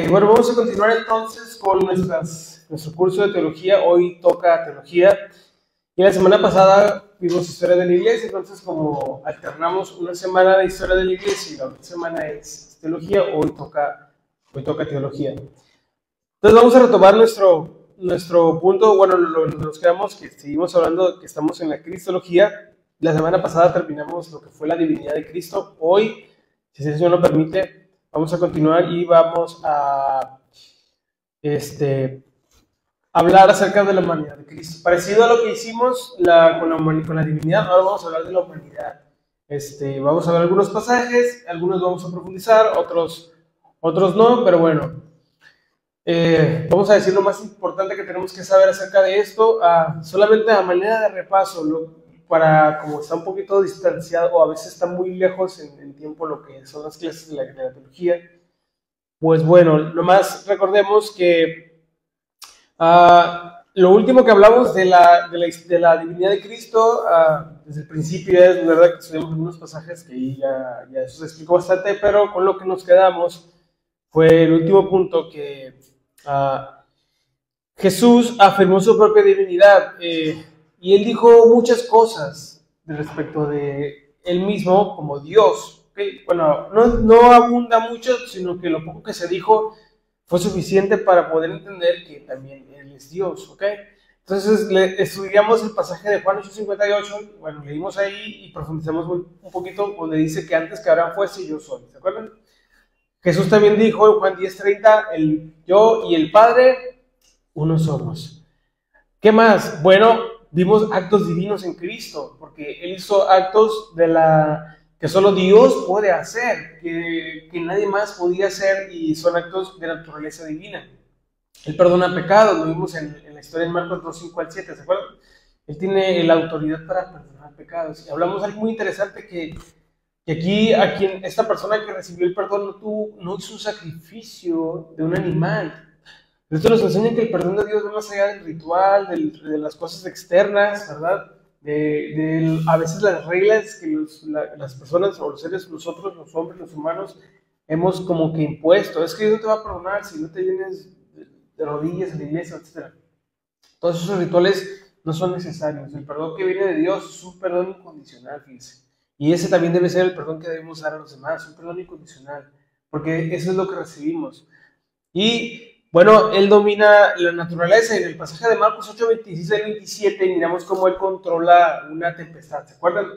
Bueno, vamos a continuar entonces con nuestro curso de teología. Hoy toca teología. Y la semana pasada vimos historia de la iglesia, entonces como alternamos una semana de historia de la iglesia y la otra semana es teología, hoy toca teología. Entonces vamos a retomar nuestro punto. Bueno, nos quedamos, que seguimos hablando, que estamos en la cristología. La semana pasada terminamos lo que fue la divinidad de Cristo. Hoy, si el Señor lo permite, vamos a continuar y vamos a hablar acerca de la humanidad de Cristo. Parecido a lo que hicimos con la divinidad, ahora vamos a hablar de la humanidad. Vamos a ver algunos pasajes, algunos vamos a profundizar, otros no, pero bueno. Vamos a decir lo más importante que tenemos que saber acerca de esto, solamente a manera de repaso, para como está un poquito distanciado o a veces está muy lejos en tiempo lo que son las clases de la teología. Pues bueno, nomás recordemos que lo último que hablamos de la divinidad de Cristo, desde el principio es verdad que estudiamos algunos pasajes que ya eso se explicó bastante, pero con lo que nos quedamos fue el último punto que Jesús afirmó su propia divinidad y él dijo muchas cosas respecto de él mismo como Dios. ¿Okay? Bueno, no abunda mucho, sino que lo poco que se dijo fue suficiente para poder entender que también Él es Dios, ¿ok? Entonces estudiamos el pasaje de Juan 8:58, bueno, leímos ahí y profundizamos un poquito donde dice que antes que Abraham fuese, yo soy, ¿se acuerdan? Jesús también dijo en Juan 10:30, yo y el Padre, uno somos. ¿Qué más? Bueno, vimos actos divinos en Cristo, porque Él hizo actos que solo Dios puede hacer, que nadie más podía hacer, y son actos de naturaleza divina. Él perdona pecados, lo vimos en la historia de Marcos 2:5-7, ¿se acuerdan? Él tiene la autoridad para perdonar pecados. Y hablamos de algo muy interesante, que aquí esta persona que recibió el perdón no hizo un sacrificio de un animal. Esto nos enseña que el perdón de Dios va más allá del ritual, de las cosas externas, ¿verdad? A veces las reglas que las personas o los seres, nosotros, los hombres, los humanos, hemos como que impuesto. Es que Dios no te va a perdonar si no te vienes de rodillas en la iglesia, etc. Todos esos rituales no son necesarios. El perdón que viene de Dios es un perdón incondicional, fíjense. Y ese también debe ser el perdón que debemos dar a los demás, un perdón incondicional, porque eso es lo que recibimos. Y bueno, Él domina la naturaleza. En el pasaje de Marcos 8:26-27 miramos cómo Él controla una tempestad, ¿se acuerdan?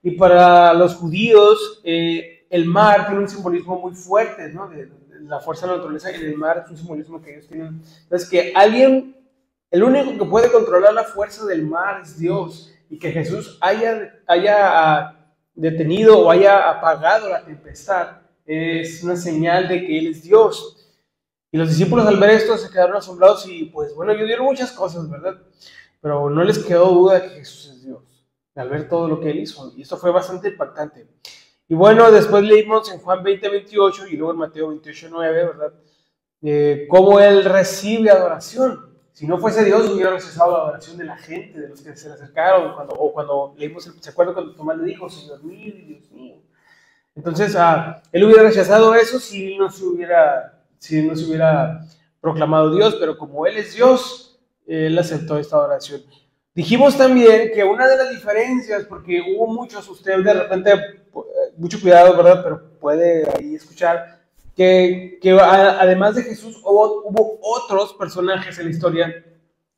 Y para los judíos, el mar tiene un simbolismo muy fuerte, ¿no? De la fuerza de la naturaleza, y el mar es un simbolismo que ellos tienen. Entonces, que el único que puede controlar la fuerza del mar es Dios, y que Jesús haya detenido o haya apagado la tempestad es una señal de que Él es Dios. Y los discípulos al ver esto se quedaron asombrados y pues bueno, ellos vieron muchas cosas, ¿verdad? Pero no les quedó duda de que Jesús es Dios, al ver todo lo que Él hizo. Y esto fue bastante impactante. Y después leímos en Juan 20:28 y luego en Mateo 28:9, ¿verdad? Cómo Él recibe adoración. Si no fuese Dios, hubiera rechazado la adoración de la gente, de los que se le acercaron, cuando leímos, ¿se acuerdan cuando Tomás le dijo, Señor mío y Dios mío? Entonces, Él hubiera rechazado eso si no se hubiera proclamado Dios, pero como Él es Dios, Él aceptó esta oración. Dijimos también que una de las diferencias, porque hubo muchos, usted de repente, mucho cuidado, ¿verdad? Pero puede ahí escuchar, que además de Jesús hubo otros personajes en la historia.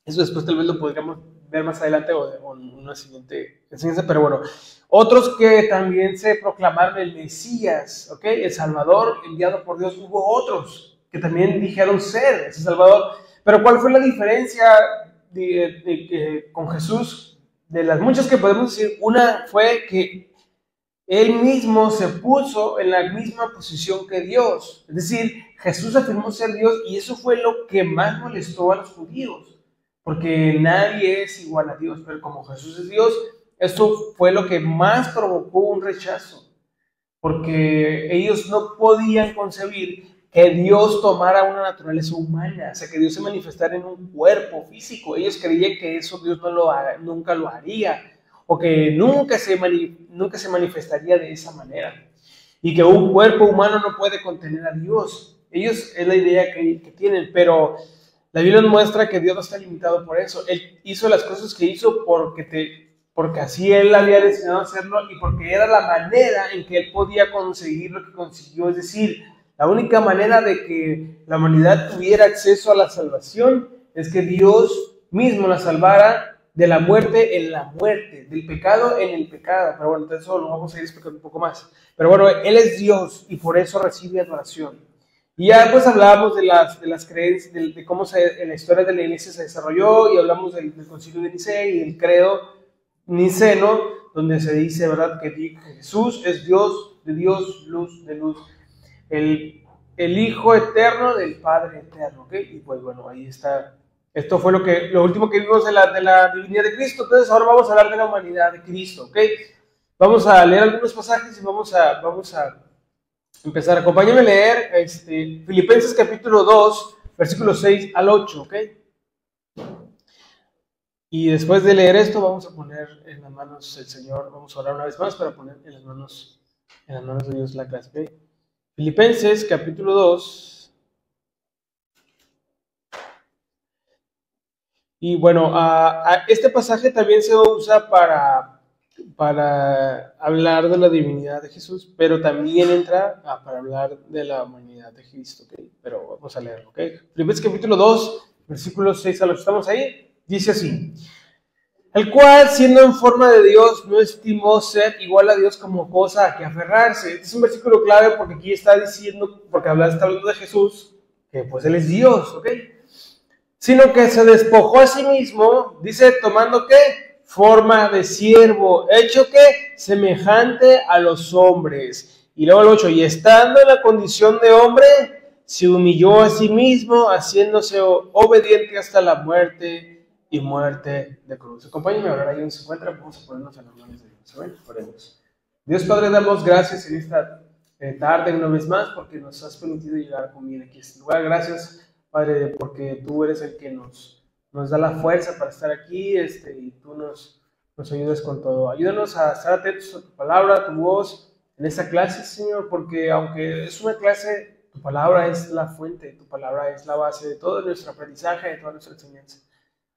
Eso después tal vez lo podríamos ver más adelante o en una siguiente enseñanza, pero bueno, otros que también se proclamaron el Mesías, ¿ok? El Salvador enviado por Dios. Hubo otros que también dijeron ser ese Salvador. Pero ¿cuál fue la diferencia con Jesús? De las muchas que podemos decir, una fue que Él mismo se puso en la misma posición que Dios. Es decir, Jesús afirmó ser Dios, y eso fue lo que más molestó a los judíos, porque nadie es igual a Dios, pero como Jesús es Dios, esto fue lo que más provocó un rechazo, porque ellos no podían concebir que Dios tomara una naturaleza humana, o sea, que Dios se manifestara en un cuerpo físico. Ellos creían que eso Dios nunca lo haría, o que nunca se manifestaría de esa manera, y que un cuerpo humano no puede contener a Dios. Ellos es la idea que tienen, pero la Biblia nos muestra que Dios no está limitado por eso. Él hizo las cosas que hizo porque así Él había destinado hacerlo y porque era la manera en que Él podía conseguir lo que consiguió. Es decir, la única manera de que la humanidad tuviera acceso a la salvación es que Dios mismo la salvara de la muerte en la muerte, del pecado en el pecado. Pero bueno, entonces eso lo vamos a ir explicando un poco más. Pero bueno, Él es Dios y por eso recibe adoración. Y ya pues hablábamos de las creencias, de cómo la historia de la iglesia se desarrolló, y hablamos del concilio de Nicea y del credo niceno, donde se dice, ¿verdad?, que Jesús es Dios de Dios, luz de luz, el Hijo eterno del Padre eterno, ¿ok? Y pues bueno, ahí está. Esto fue lo último que vimos de la divinidad de Cristo. Entonces ahora vamos a hablar de la humanidad de Cristo, ¿ok? Vamos a leer algunos pasajes y vamos a empezar. Acompáñame a leer Filipenses capítulo 2, versículos 6 al 8, ¿ok? Y después de leer esto vamos a poner en las manos del Señor, vamos a orar una vez más para poner en las manos de Dios la clase, ¿ok? Filipenses capítulo 2. Y bueno, este pasaje también se usa para hablar de la divinidad de Jesús, pero también entra para hablar de la humanidad de Cristo, ¿ok? Pero vamos a leerlo, ¿ok? Filipenses capítulo 2, versículos 6 a 8. ¿Estamos ahí? Dice así: el cual, siendo en forma de Dios, no estimó ser igual a Dios como cosa a que aferrarse. Este es un versículo clave porque aquí está diciendo, porque está hablando de Jesús, que pues Él es Dios, ¿ok? Sino que se despojó a sí mismo, dice, tomando ¿qué? Forma de siervo, hecho ¿qué? Semejante a los hombres. Y luego el 8, y estando en la condición de hombre, se humilló a sí mismo, haciéndose obediente hasta la muerte y muerte de cruz. Acompáñenme a orar ahí donde se encuentra, vamos a ponernos en las manos de Dios. ¿Saben? Oremos. Dios Padre, damos gracias en esta tarde una vez más porque nos has permitido llegar a comer aquí en este lugar. Gracias, Padre, porque tú eres el que nos da la fuerza para estar aquí, y tú nos ayudas con todo. Ayúdanos a estar atentos a tu palabra, a tu voz en esta clase, Señor, porque aunque es una clase, tu palabra es la fuente, tu palabra es la base de todo nuestro aprendizaje, de toda nuestra enseñanza.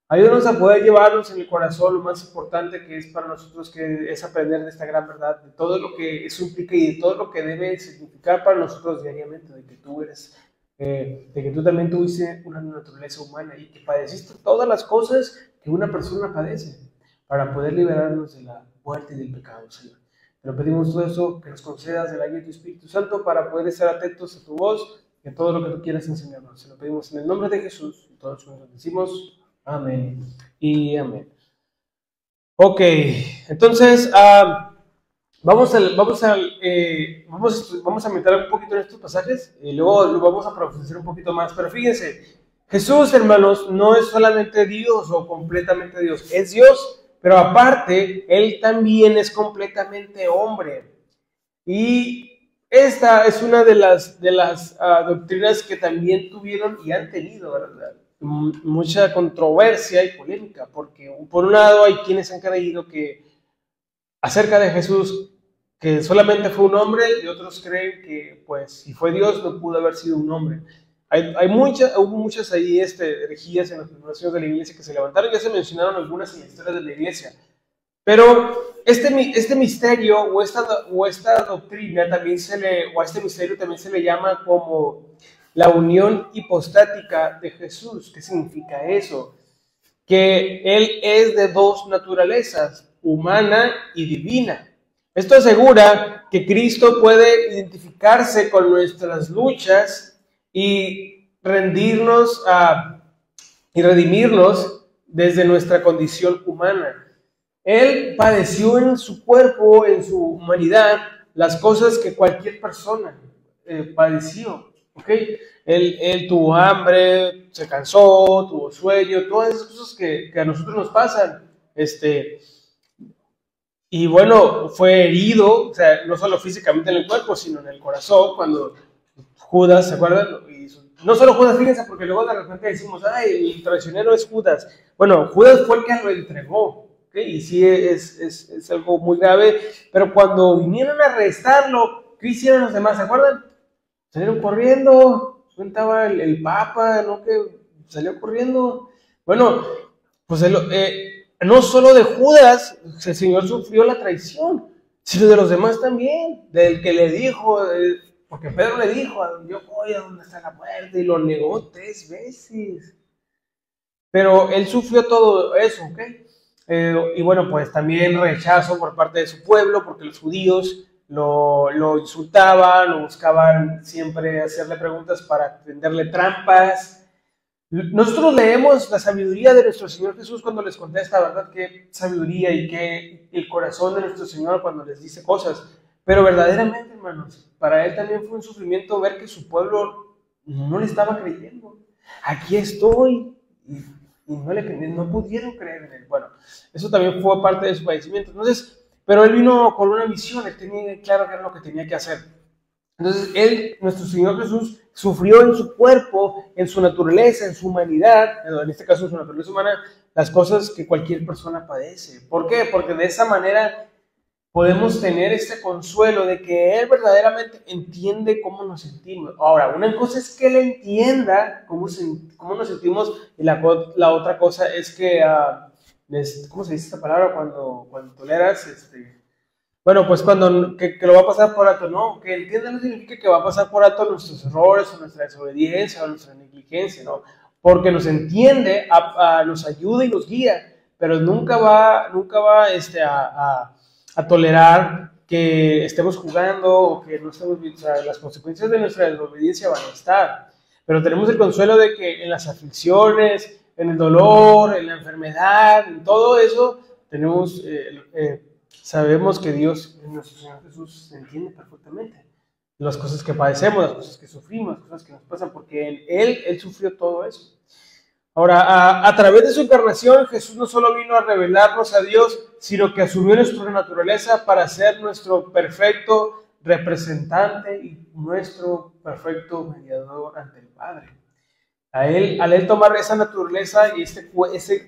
Ayúdanos a poder llevarnos en el corazón lo más importante que es para nosotros, que es aprender de esta gran verdad, de todo lo que eso implica y de todo lo que debe significar para nosotros diariamente, de que tú eres, de que tú también tuviste una naturaleza humana y que padeciste todas las cosas que una persona padece para poder liberarnos de la muerte y del pecado, Señor. Te lo pedimos todo eso, que nos concedas el ayuda de tu Espíritu Santo para poder estar atentos a tu voz y a todo lo que tú quieras enseñarnos. Se lo pedimos en el nombre de Jesús y todos nosotros decimos amén y amén. Ok, entonces vamos a meditar un poquito en estos pasajes y luego lo vamos a profundizar un poquito más. Pero fíjense, Jesús, hermanos, no es solamente Dios o completamente Dios, es Dios, pero aparte, Él también es completamente hombre. Y esta es una de las doctrinas que también tuvieron y han tenido, ¿verdad?, mucha controversia y polémica, porque por un lado hay quienes han creído que acerca de Jesús que solamente fue un hombre, y otros creen que pues si fue Dios no pudo haber sido un hombre. Hubo muchas ahí herejías en las denominaciones de la iglesia que se levantaron, ya se mencionaron algunas en la historia de la iglesia, pero este misterio o esta doctrina también a este misterio también se le llama como la unión hipostática de Jesús. ¿Qué significa eso? Que Él es de dos naturalezas, humana y divina. Esto asegura que Cristo puede identificarse con nuestras luchas y rendirnos y redimirnos desde nuestra condición humana. Él padeció en su cuerpo, en su humanidad, las cosas que cualquier persona padeció. ¿Okay? Él tuvo hambre, se cansó, tuvo sueño, todas esas cosas que a nosotros nos pasan. Y bueno, fue herido, o sea, no solo físicamente en el cuerpo, sino en el corazón, cuando Judas, ¿se acuerdan? Y no solo Judas, fíjense, porque luego de repente decimos, ay, el traicionero es Judas. Bueno, Judas fue el que lo entregó, ¿okay? Y sí es algo muy grave, pero cuando vinieron a arrestarlo, ¿qué hicieron los demás? ¿Se acuerdan? Salieron corriendo, contaba el Papa, ¿no? Que salió corriendo. Bueno, pues no solo de Judas, el Señor sufrió la traición, sino de los demás también, del que le dijo, porque Pedro le dijo, yo voy a donde está la puerta, y lo negó 3 veces. Pero él sufrió todo eso, ¿ok? Y bueno, pues también rechazo por parte de su pueblo, porque los judíos lo insultaban, lo buscaban siempre hacerle preguntas para tenderle trampas. Nosotros leemos la sabiduría de nuestro Señor Jesús cuando les contesta, ¿verdad? Qué sabiduría y qué el corazón de nuestro Señor cuando les dice cosas. Pero verdaderamente, hermanos, para Él también fue un sufrimiento ver que su pueblo no le estaba creyendo. Aquí estoy. Y no pudieron creer en Él. Bueno, eso también fue parte de su padecimiento. Entonces, pero Él vino con una misión, Él tenía claro qué era lo que tenía que hacer. Entonces, Él, nuestro Señor Jesús, sufrió en su cuerpo, en su naturaleza, en su humanidad, en este caso en su naturaleza humana, las cosas que cualquier persona padece. ¿Por qué? Porque de esa manera podemos tener este consuelo de que Él verdaderamente entiende cómo nos sentimos. Ahora, una cosa es que Él entienda cómo nos sentimos, y la otra cosa es que, ¿cómo se dice esta palabra? Cuando toleras, bueno, pues que lo va a pasar por alto, no, que entienda no significa que va a pasar por alto nuestros errores, o nuestra desobediencia, o nuestra negligencia, ¿no? Porque nos entiende, nos ayuda y nos guía, pero nunca va a tolerar que estemos jugando o que no estemos, o sea, las consecuencias de nuestra desobediencia van a estar. Pero tenemos el consuelo de que en las aflicciones, en el dolor, en la enfermedad, en todo eso, sabemos que Dios, nuestro Señor Jesús, entiende perfectamente las cosas que padecemos, las cosas que sufrimos, las cosas que nos pasan, porque Él sufrió todo eso. Ahora, a través de su encarnación, Jesús no solo vino a revelarnos a Dios, sino que asumió nuestra naturaleza para ser nuestro perfecto representante y nuestro perfecto mediador ante el Padre. Al él tomar esa naturaleza y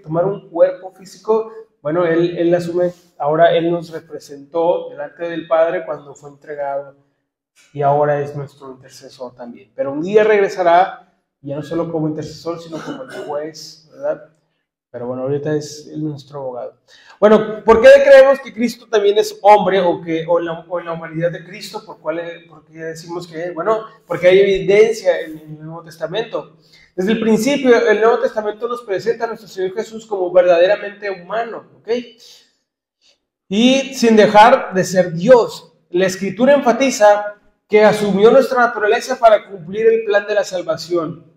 tomar un cuerpo físico, bueno, él asume, ahora Él nos representó delante del Padre cuando fue entregado y ahora es nuestro intercesor también. Pero un día regresará, ya no solo como intercesor, sino como el juez, ¿verdad? Pero bueno, ahorita es nuestro abogado. Bueno, ¿por qué creemos que Cristo también es hombre o la humanidad de Cristo? ¿Por qué decimos que? Bueno, porque hay evidencia en el Nuevo Testamento. Desde el principio, el Nuevo Testamento nos presenta a nuestro Señor Jesús como verdaderamente humano, ¿ok? Y sin dejar de ser Dios. La Escritura enfatiza que asumió nuestra naturaleza para cumplir el plan de la salvación.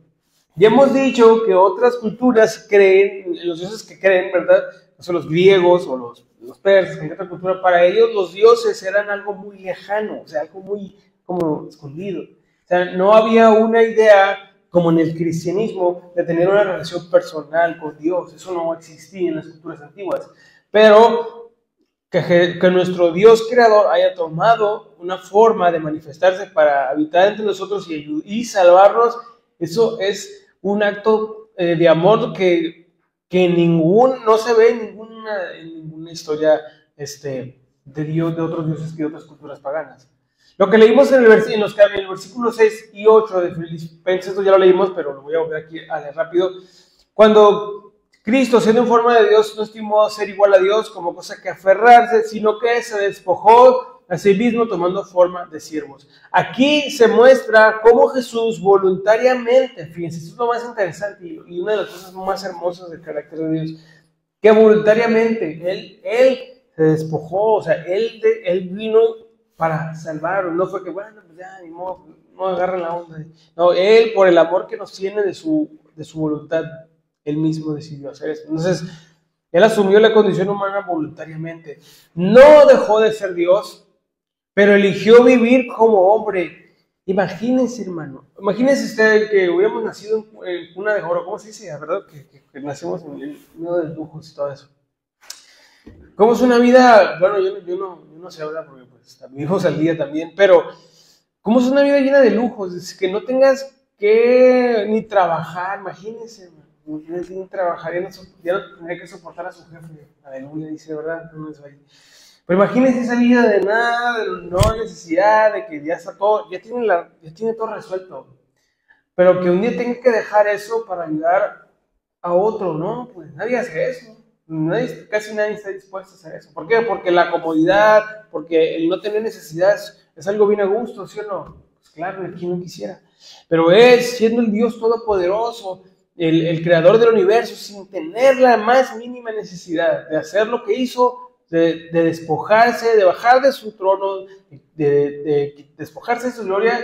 Ya hemos dicho que otras culturas creen, los dioses que creen, ¿verdad? No son los griegos o los persas, en otra cultura, para ellos los dioses eran algo muy lejano, o sea, algo muy como escondido. O sea, no había una idea, como en el cristianismo, de tener una relación personal con Dios. Eso no existía en las culturas antiguas. Pero que nuestro Dios creador haya tomado una forma de manifestarse para habitar entre nosotros y salvarnos, eso es un acto de amor que no se ve en ninguna historia de Dios, de otros dioses que de otras culturas paganas. Lo que leímos en el versículo 6 y 8 de Filipenses, ya lo leímos, pero lo voy a volver aquí a leer rápido. Cuando Cristo, siendo en forma de Dios, no estimó ser igual a Dios como cosa que aferrarse, sino que se despojó a sí mismo tomando forma de siervos. Aquí se muestra cómo Jesús voluntariamente, fíjense, esto es lo más interesante y una de las cosas más hermosas del carácter de Dios, que voluntariamente Él se despojó, o sea, Él vino para salvarnos, no fue que, bueno, pues ya, ni modo, no agarren la onda. No, Él, por el amor que nos tiene de su voluntad, Él mismo decidió hacer eso. Entonces, Él asumió la condición humana voluntariamente. No dejó de ser Dios, pero eligió vivir como hombre. Imagínense, hermano. Imagínense usted que hubiéramos nacido en cuna de oro. ¿Cómo se dice? ¿Verdad? Que nacimos en el medio de lujos y todo eso. ¿Cómo es una vida? Bueno, yo no sé hablar porque pues vivimos al día también, pero ¿cómo es una vida llena de lujos? Es que no tengas que ni trabajar, imagínense, hermano. Ni trabajar, ya no tendría que soportar a su jefe. Aleluya, dice, ¿verdad? No es ahí. Pero imagínense esa vida de nada, de no necesidad, de que ya está todo, ya tiene todo resuelto. pero que un día tenga que dejar eso para ayudar a otro, ¿no? Pues nadie hace eso. Casi nadie está dispuesto a hacer eso. ¿Por qué? Porque la comodidad, porque el no tener necesidades es algo bien a gusto, ¿sí o no? Pues claro, ¿quién no quisiera? Pero Él, siendo el Dios todopoderoso, el creador del universo, sin tener la más mínima necesidad de hacer lo que hizo, de despojarse, de bajar de su trono, de despojarse de su gloria,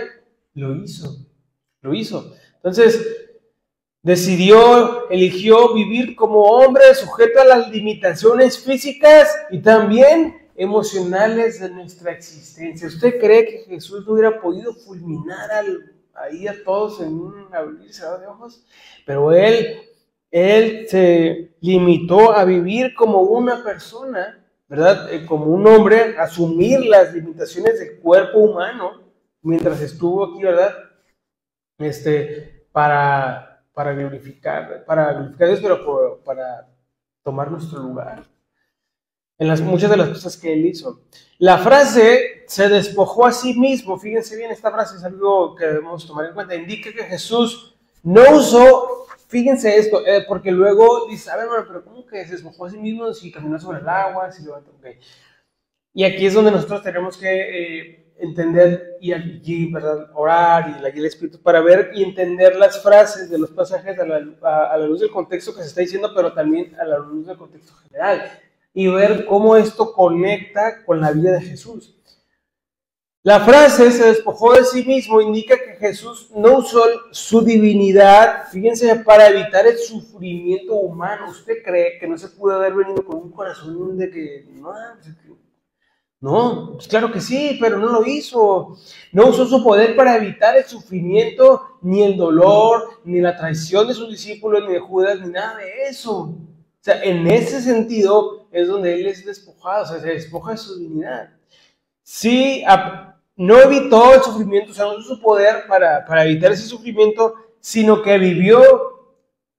lo hizo. Lo hizo. Entonces, eligió vivir como hombre sujeto a las limitaciones físicas y también emocionales de nuestra existencia. ¿Usted cree que Jesús no hubiera podido fulminar ahí a todos en un abrir y cerrar de ojos? Pero él se limitó a vivir como una persona, ¿verdad? Como un hombre, asumir las limitaciones del cuerpo humano mientras estuvo aquí, ¿verdad? Para glorificar a Dios, pero para tomar nuestro lugar en muchas de las cosas que Él hizo. La frase se despojó a sí mismo. Fíjense bien, esta frase es algo que debemos tomar en cuenta. Indica que Jesús no usó, fíjense esto, porque luego dice, a ver, bueno, pero ¿cómo que se despojó a sí mismo si caminó sobre el agua, si levantó? Okay. Y aquí es donde nosotros tenemos que entender y aquí, ¿verdad? Orar y la guía del Espíritu para ver y entender las frases de los pasajes a la luz del contexto que se está diciendo, pero también a la luz del contexto general y ver cómo esto conecta con la vida de Jesús. La frase se despojó de sí mismo indica que Jesús no usó su divinidad, fíjense, para evitar el sufrimiento humano. ¿Usted cree que no se pudo haber venido con un corazón de que no, pues claro que sí, pero no lo hizo. No usó su poder para evitar el sufrimiento, ni el dolor, ni la traición de sus discípulos, ni de Judas, ni nada de eso. O sea, en ese sentido es donde Él es despojado, o sea, se despoja de su divinidad. Sí, no evitó el sufrimiento, o sea, no usó su poder para evitar ese sufrimiento, sino que vivió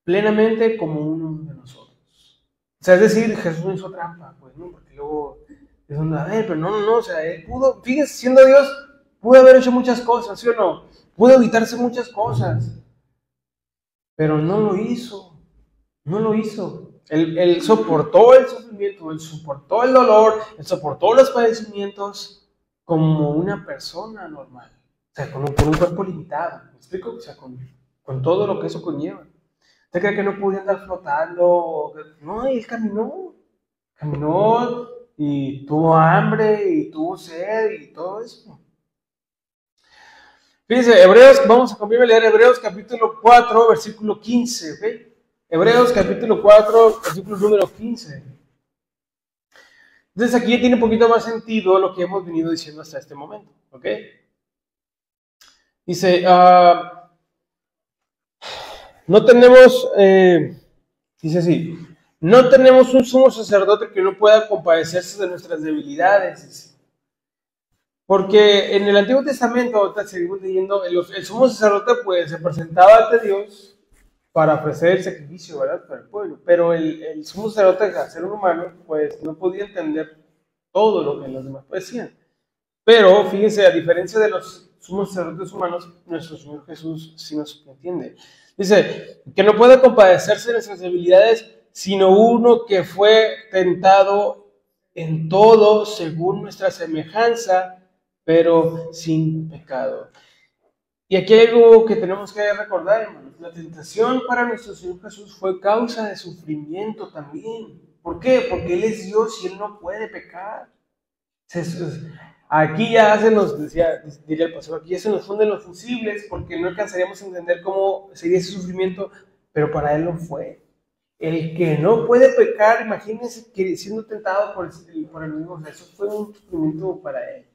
plenamente como uno de nosotros. O sea, es decir, Jesús no hizo trampa, pues, ¿no? Porque luego... Es donde, a ver, pero no, o sea, Él pudo, fíjense, siendo Dios, pudo haber hecho muchas cosas, ¿sí o no? Pudo evitarse muchas cosas, pero no lo hizo, no lo hizo. Él soportó el sufrimiento, Él soportó el dolor, Él soportó los padecimientos como una persona normal, o sea, con un cuerpo limitado, ¿me explico? O sea, con todo lo que eso conlleva. ¿Usted cree que no podía andar flotando? No, Él caminó y tuvo hambre y tuvo sed y todo eso. Fíjense, vamos a cambiar a leer Hebreos capítulo 4, versículo 15, ¿ok? Hebreos capítulo 4, versículo número 15. Entonces aquí tiene un poquito más sentido lo que hemos venido diciendo hasta este momento, ¿ok? Dice, no tenemos, dice así, no tenemos un sumo sacerdote que no pueda compadecerse de nuestras debilidades. Porque en el Antiguo Testamento, ahorita seguimos leyendo, el sumo sacerdote pues se presentaba ante Dios para ofrecer el sacrificio, ¿verdad? Para el pueblo. Pero el sumo sacerdote, al ser un humano, pues no podía entender todo lo que los demás decían. Pero fíjense, a diferencia de los sumos sacerdotes humanos, nuestro Señor Jesús sí nos entiende. Dice, que no puede compadecerse de nuestras debilidades, sino uno que fue tentado en todo según nuestra semejanza, pero sin pecado. Y aquí hay algo que tenemos que recordar, hermanos. La tentación para nuestro Señor Jesús fue causa de sufrimiento también. ¿Por qué? Porque Él es Dios y Él no puede pecar. Aquí ya diría el pastor, aquí ya se nos funden los fusibles porque no alcanzaríamos a entender cómo sería ese sufrimiento, pero para Él lo fue. El que no puede pecar, imagínense que siendo tentado por el enemigo, o sea, eso fue un sufrimiento para Él.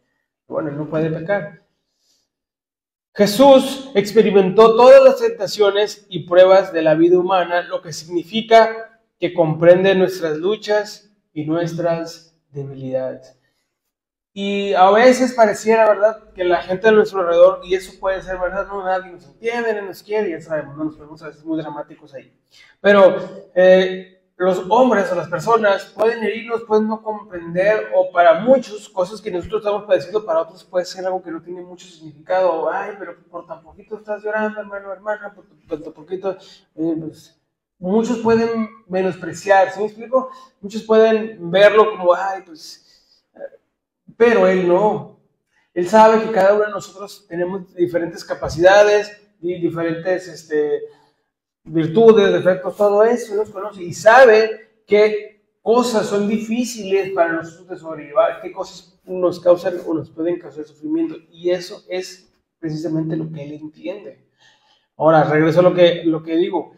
Bueno, Él no puede pecar. Jesús experimentó todas las tentaciones y pruebas de la vida humana, lo que significa que comprende nuestras luchas y nuestras debilidades. Y a veces pareciera, ¿verdad?, que la gente de nuestro alrededor, y eso puede ser verdad, no, nadie nos entiende, no nos quiere, ya sabemos, no nos ponemos a veces muy dramáticos ahí. Pero los hombres o las personas pueden herirnos, pueden no comprender, o para muchos, cosas que nosotros estamos padeciendo, para otros puede ser algo que no tiene mucho significado. Ay, pero por tan poquito estás llorando, hermano, hermana, por tan poquito. Pues, muchos pueden menospreciar, ¿sí me explico? Muchos pueden verlo como, ay, pues, pero él no. Él sabe que cada uno de nosotros tenemos diferentes capacidades, diferentes virtudes, defectos, todo eso, Él nos conoce y sabe qué cosas son difíciles para nosotros de sobrellevar, qué cosas nos causan o nos pueden causar sufrimiento, y eso es precisamente lo que Él entiende. Ahora, regreso a lo que digo,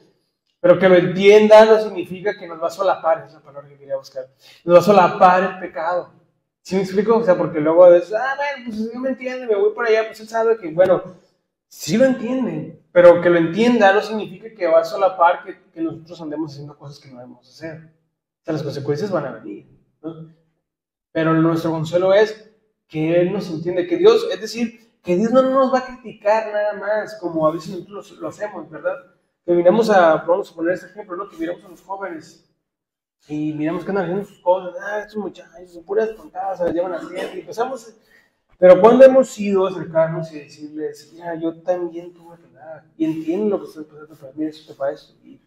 pero que lo entienda no significa que nos va a solapar, es la palabra que quería buscar, nos va a solapar el pecado. ¿Sí me explico? O sea, porque luego a veces, bueno, pues no me entiende, me voy por allá, pues él sabe que, bueno, sí lo entiende, pero que lo entienda no significa que va a solapar que nosotros andemos haciendo cosas que no debemos hacer. O sea, las consecuencias van a venir, ¿no? Pero nuestro consuelo es que Él nos entiende, que Dios, es decir, que Dios no nos va a criticar nada más, como a veces nosotros lo hacemos, ¿verdad? Que vamos a poner este ejemplo, ¿no? Que miramos a los jóvenes y miramos que andan haciendo sus cosas, estos muchachos son puras tontadas, se las llevan haciendo, y empezamos. Pero cuando hemos ido a acercarnos y decirles, mira, yo también tuve que dar, y entiendo lo que estás pasando, pero mira, eso te para eso, y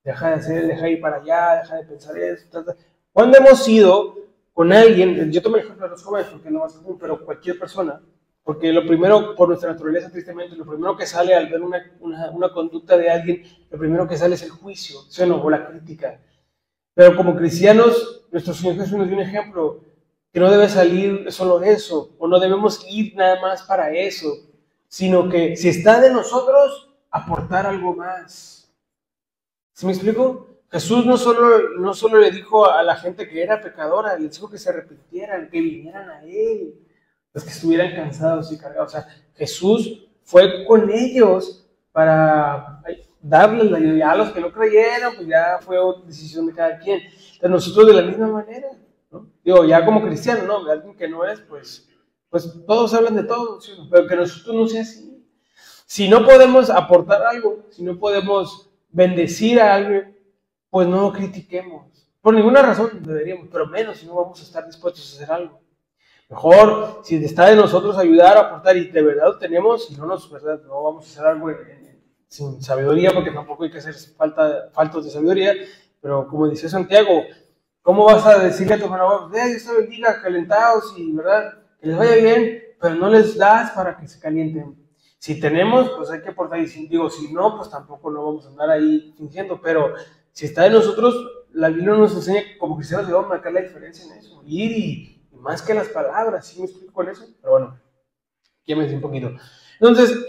deja de hacer, deja de ir para allá, deja de pensar eso, tal. Cuando hemos ido con alguien, yo tomo el ejemplo de los jóvenes porque no más común, pero cualquier persona, porque lo primero, por nuestra naturaleza, tristemente, lo primero que sale al ver una conducta de alguien, lo primero que sale es el juicio, ¿sí o no? O la crítica. Pero como cristianos, nuestro Señor Jesús nos dio un ejemplo que no debe salir solo de eso, o no debemos ir nada más para eso, sino que si está de nosotros, aportar algo más. ¿Sí me explico? Jesús no solo le dijo a la gente que era pecadora, les dijo que se arrepintieran, que vinieran a Él, los que estuvieran cansados y cargados. O sea, Jesús fue con ellos para darles la ayuda. A los que no creyeron, pues ya fue decisión de cada quien. Entonces nosotros de la misma manera, ¿no? Digo, ya como cristiano, ¿no? De alguien que no es, pues todos hablan de todo, ¿sí? Pero que nosotros no sea así. Si no podemos aportar algo, si no podemos bendecir a alguien, pues no lo critiquemos. Por ninguna razón deberíamos, pero menos si no vamos a estar dispuestos a hacer algo. Mejor, si está de nosotros ayudar, aportar, y de verdad lo tenemos, si no ¿verdad? No vamos a hacer algo sin sabiduría, porque tampoco hay que hacer faltos de sabiduría, pero como dice Santiago, ¿cómo vas a decirle a tu hermano, Dios te bendiga, calentados, y verdad, que les vaya bien, pero no les das para que se calienten? Si tenemos, pues hay que aportar, y si no, pues tampoco no vamos a andar ahí fingiendo, pero si está de nosotros, la Biblia nos enseña que como cristianos debemos marcar la diferencia en eso, ir y más que las palabras, ¿sí me explico con eso? Pero bueno, aquí me decía un poquito. Entonces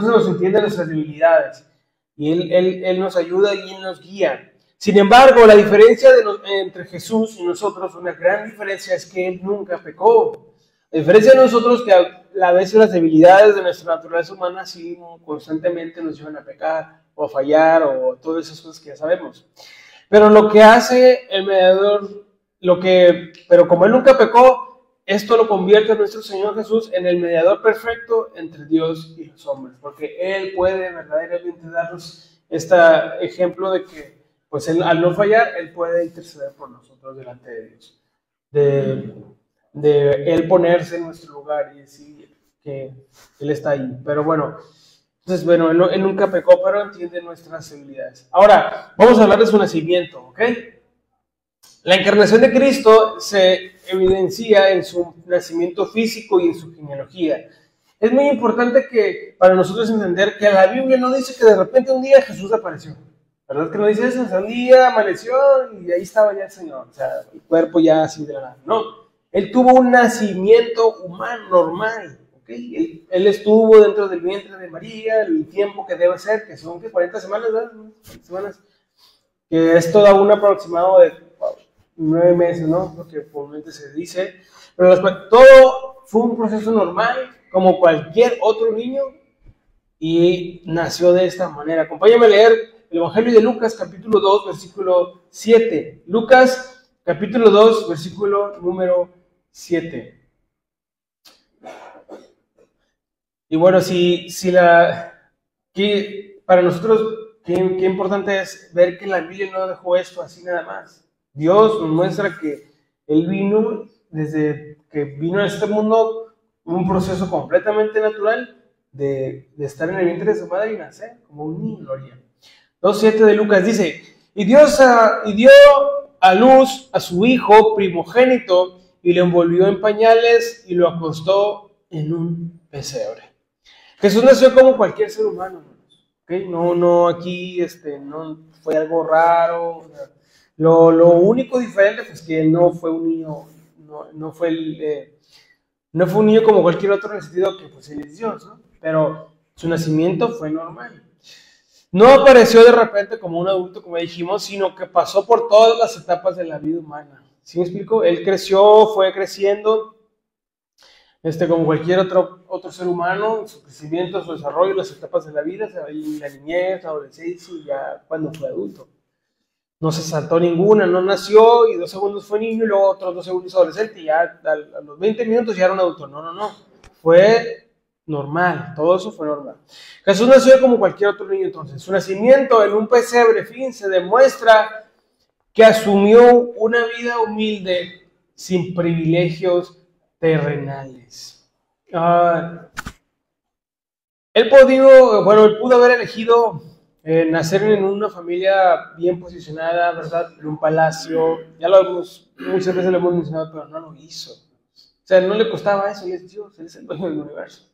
nos entiende nuestras debilidades, y Él nos ayuda y Él nos guía. Sin embargo, la diferencia entre Jesús y nosotros, una gran diferencia, es que Él nunca pecó. La diferencia de nosotros, que a veces las debilidades de nuestra naturaleza humana sí constantemente nos llevan a pecar, o a fallar, o todas esas cosas que ya sabemos. Pero lo que hace el mediador, pero como Él nunca pecó, esto lo convierte a nuestro Señor Jesús en el mediador perfecto entre Dios y los hombres, porque Él puede verdaderamente darnos este ejemplo de que, pues al no fallar, Él puede interceder por nosotros delante de Dios, de Él ponerse en nuestro lugar y decir que Él está ahí. Pero bueno, entonces, Él nunca pecó, pero entiende nuestras debilidades. Ahora, vamos a hablar de su nacimiento, ¿ok? La encarnación de Cristo se evidencia en su nacimiento físico y en su genealogía. Es muy importante que para nosotros entender que la Biblia no dice que de repente un día Jesús apareció. ¿Verdad que no dice eso? O sea, un día amaneció y ahí estaba ya el Señor. O sea, el cuerpo ya así de la nada. No, Él tuvo un nacimiento humano normal. ¿Okay? Él estuvo dentro del vientre de María el tiempo que debe ser, que son 40 semanas, ¿verdad? 40 semanas, que es todo un aproximado de 9 meses, ¿no? Lo que comúnmente se dice. Pero todo fue un proceso normal, como cualquier otro niño, y nació de esta manera. Acompáñame a leer el Evangelio de Lucas, capítulo 2, versículo 7. Lucas, capítulo 2, versículo número 7. Y bueno, que para nosotros qué importante es ver que la Biblia no dejó esto así nada más. Dios nos muestra que Él vino, desde que vino a este mundo, un proceso completamente natural de estar en el vientre de su madre y nacer como un niño, gloria. 2:7 de Lucas dice, y dio a luz a su hijo primogénito y lo envolvió en pañales y lo acostó en un pesebre. Jesús nació como cualquier ser humano, ¿okay? No, aquí no fue algo raro. Lo único diferente es que él no fue un niño, no fue un niño como cualquier otro en el sentido que pues él es Dios, ¿no? Pero su nacimiento fue normal. No apareció de repente como un adulto, como dijimos, sino que pasó por todas las etapas de la vida humana. ¿Sí me explico? Él creció, fue creciendo, como cualquier otro ser humano, su crecimiento, su desarrollo, las etapas de la vida, la niñez, la adolescencia y ya cuando fue adulto. No se saltó ninguna, no nació y 2 segundos fue niño y luego otros 2 segundos adolescente y ya a los 20 minutos ya era un adulto. No. Fue normal, todo eso fue normal. Jesús nació como cualquier otro niño entonces. Su nacimiento en un pesebre, se demuestra que asumió una vida humilde sin privilegios terrenales. Él pudo haber elegido nacer en una familia bien posicionada, ¿verdad? En un palacio, muchas veces lo hemos mencionado, pero no lo hizo. O sea, no le costaba eso, él es Dios, él es el dueño del universo.